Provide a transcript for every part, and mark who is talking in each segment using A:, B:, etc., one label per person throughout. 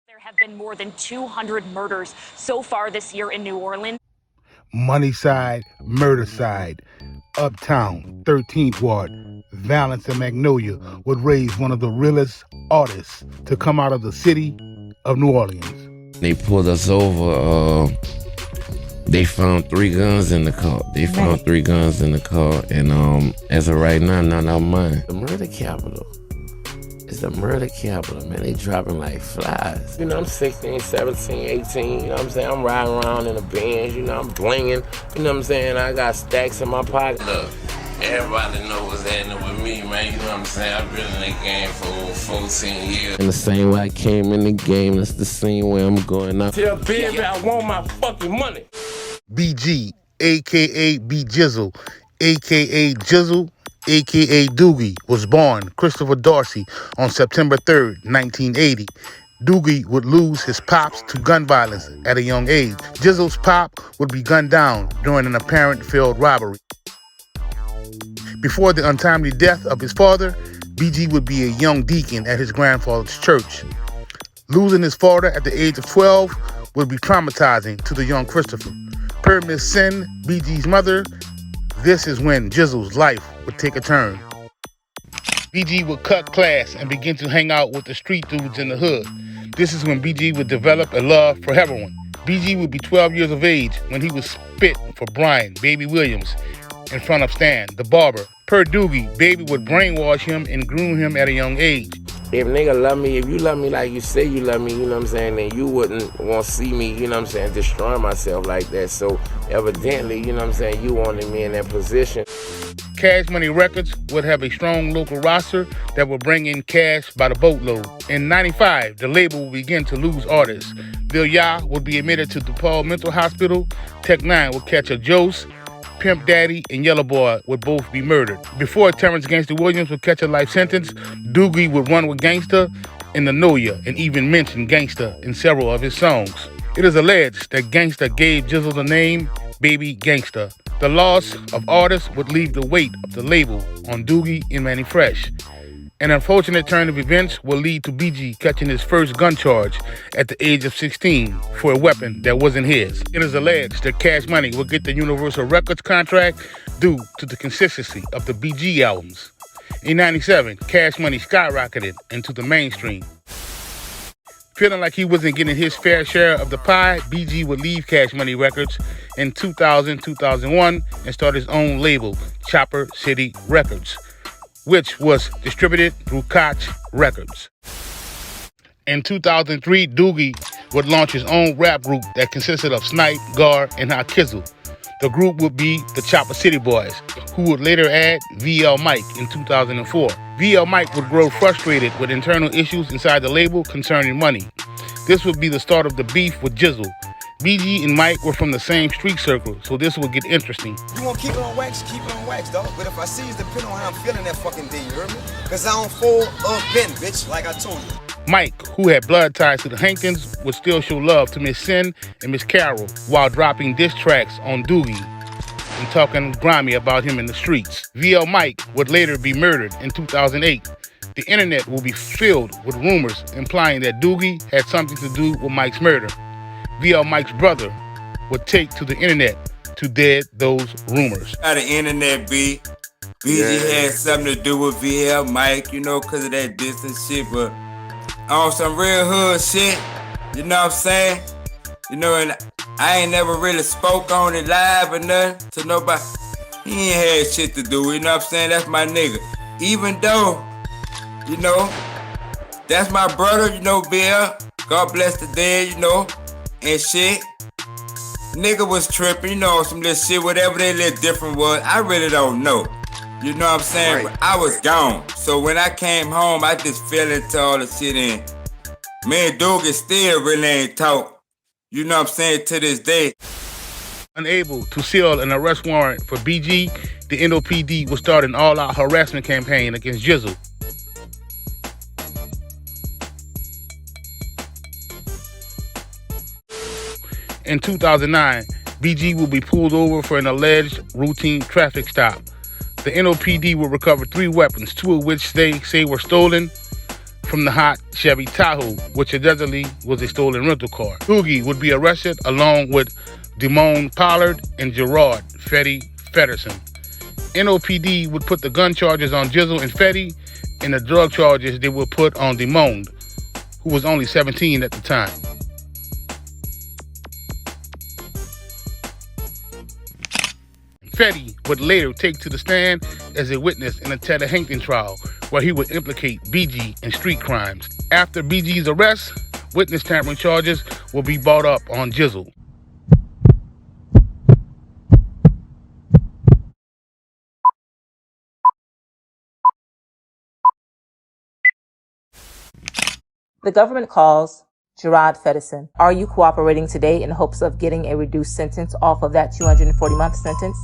A: There have been more than 200 murders so far this year in New Orleans.
B: Money side, murder side, Uptown, 13th Ward, Valence and Magnolia would raise one of the realest artists to come out of the city of New Orleans.
C: They pulled us over. They found 3 guns in the car. And as of right now, none of mine. The murder capital. It's the murder capital, man. They dropping like flies. You know, I'm 16, 17, 18, you know what I'm saying? I'm riding around in a Benz, you know, I'm blinging, you know what I'm saying? I got stacks in my pocket. Look, everybody know what's happening with me, man, you know what I'm saying? I've been in the game for over 14 years. And the same way I came in the game, that's the same way I'm going out. Tell baby I want my fucking money.
B: BG, a.k.a. B Jizzle, a.k.a. Jizzle, a.k.a. Doogie, was born Christopher Dorsey on September 3rd, 1980. Doogie would lose his pops to gun violence at a young age. Jizzle's pop would be gunned down during an apparent failed robbery. Before the untimely death of his father, BG would be a young deacon at his grandfather's church. Losing his father at the age of 12 would be traumatizing to the young Christopher. Per Miss Sin, BG's mother, this is when Jizzle's life would take a turn. BG would cut class and begin to hang out with the street dudes in the hood. This is when BG would develop a love for heroin. BG would be 12 years of age when he would spit for Brian, Baby Williams, in front of Stan, the barber. Per Doogie, Baby would brainwash him and groom him at a young age.
C: If nigga love me, if you love me like you say you love me, you know what I'm saying, then you wouldn't want to see me, you know what I'm saying, destroy myself like that. So evidently, you know what I'm saying, you wanted me in that position.
B: Cash Money Records would have a strong local roster that would bring in cash by the boatload. In '95, the label would begin to lose artists. Lil Ya would be admitted to DePaul Mental Hospital. Tech Nine would catch a Jose. Pimp Daddy and Yellow Boy would both be murdered. Before Terrence Gangsta Williams would catch a life sentence, Doogie would run with Gangsta in the Know Ya and even mention Gangsta in several of his songs. It is alleged that Gangsta gave Jizzle the name Baby Gangsta. The loss of artists would leave the weight of the label on Doogie and Mannie Fresh. An unfortunate turn of events will lead to BG catching his first gun charge at the age of 16 for a weapon that wasn't his. It is alleged that Cash Money will get the Universal Records contract due to the consistency of the BG albums. In '97, Cash Money skyrocketed into the mainstream. Feeling like he wasn't getting his fair share of the pie, BG would leave Cash Money Records in 2000-2001 and start his own label, Chopper City Records, which was distributed through Koch Records. In 2003, Doogie would launch his own rap group that consisted of Snipe, Gar, and Hakizzle. The group would be the Chopper City Boys, who would later add VL Mike in 2004. VL Mike would grow frustrated with internal issues inside the label concerning money. This would be the start of the beef with Jizzle. BG and Mike were from the same street circle, so this would get interesting.
D: You want to keep it on wax, dog. But if I see it's depending on how I'm feeling that fucking day, you heard me? Because I don't fall up bend, bitch, like I told you.
B: Mike, who had blood ties to the Hankins, would still show love to Miss Sin and Miss Carol while dropping diss tracks on Doogie and talking grimy about him in the streets. VL Mike would later be murdered in 2008. The internet will be filled with rumors implying that Doogie had something to do with Mike's murder. VL Mike's brother would take to the internet to dead those rumors.
E: How the internet be? BG had something to do with VL Mike, you know, because of that distant shit, but on some real hood shit, you know what I'm saying? You know, and I ain't never really spoke on it live or nothing to nobody. He ain't had shit to do, you know what I'm saying? That's my nigga. Even though, you know, that's my brother, you know, Bill. God bless the dead, you know, and shit. Nigga was tripping, you know, some little shit, whatever that little different was. I really don't know. You know what I'm saying? Right. But I was gone. So when I came home, I just fell into all the shit in. Me and Doogie still really ain't talk. You know what I'm saying? To this day.
B: Unable to seal an arrest warrant for BG, the NOPD would start an all-out harassment campaign against Jizzle. In 2009, BG will be pulled over for an alleged routine traffic stop. The NOPD will recover 3 weapons, 2 of which they say were stolen from the hot Chevy Tahoe, which allegedly was a stolen rental car. Doogie would be arrested along with Damone Pollard and Gerard Fetty Fedderson. NOPD would put the gun charges on Jizzle and Fetty, and the drug charges they would put on Damone, who was only 17 at the time. Fetty would later take to the stand as a witness in a Teddy Hankton trial, where he would implicate BG in street crimes. After BG's arrest, witness tampering charges will be brought up on Jizzle.
F: The government calls Gerard Fedderson. Are you cooperating today in hopes of getting a reduced sentence off of that 240-month sentence?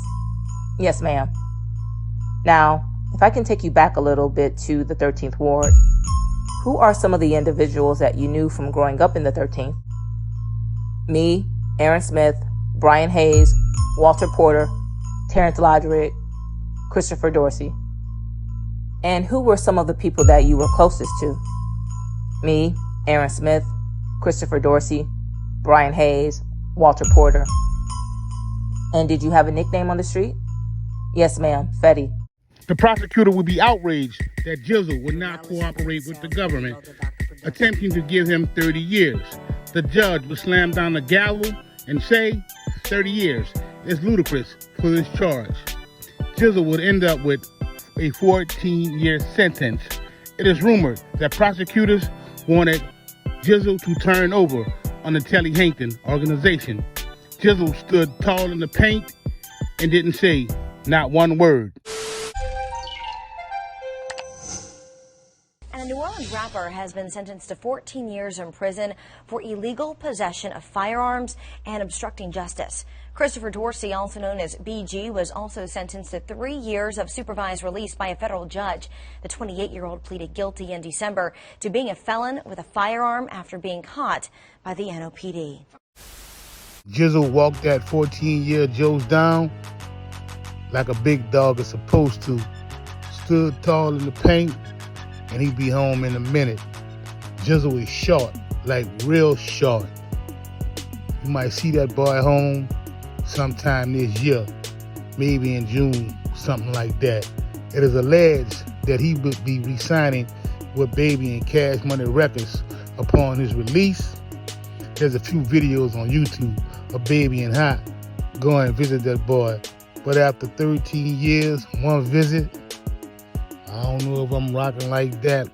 F: Yes, ma'am. Now, if I can take you back a little bit to the 13th Ward, who are some of the individuals that you knew from growing up in the 13th? Me, Aaron Smith, Brian Hayes, Walter Porter, Terrence Lodrick, Christopher Dorsey. And who were some of the people that you were closest to? Me, Aaron Smith, Christopher Dorsey, Brian Hayes, Walter Porter. And did you have a nickname on the street? Yes, ma'am, Fetty.
B: The prosecutor would be outraged that Jizzle would not cooperate with the government, attempting to give him 30 years. The judge would slam down the gavel and say 30 years is ludicrous for this charge. Jizzle would end up with a 14-year sentence. It is rumored that prosecutors wanted Jizzle to turn over on the Teddy Hankton organization. Jizzle stood tall in the paint and didn't say not one word.
G: And a New Orleans rapper has been sentenced to 14 years in prison for illegal possession of firearms and obstructing justice. Christopher Dorsey, also known as BG, was also sentenced to 3 years of supervised release by a federal judge. The 28-year-old pleaded guilty in December to being a felon with a firearm after being caught by the NOPD.
B: Jizzle walked that 14-year Joe's down like a big dog is supposed to. Stood tall in the paint, and he'd be home in a minute. Jizzle is short, like real short. You might see that boy home sometime this year, maybe in June, something like that. It is alleged that he would be re-signing with Baby and Cash Money Records upon his release. There's a few videos on YouTube of Baby and Hot going and visit that boy. But after 13 years, one visit, I don't know if I'm rocking like that.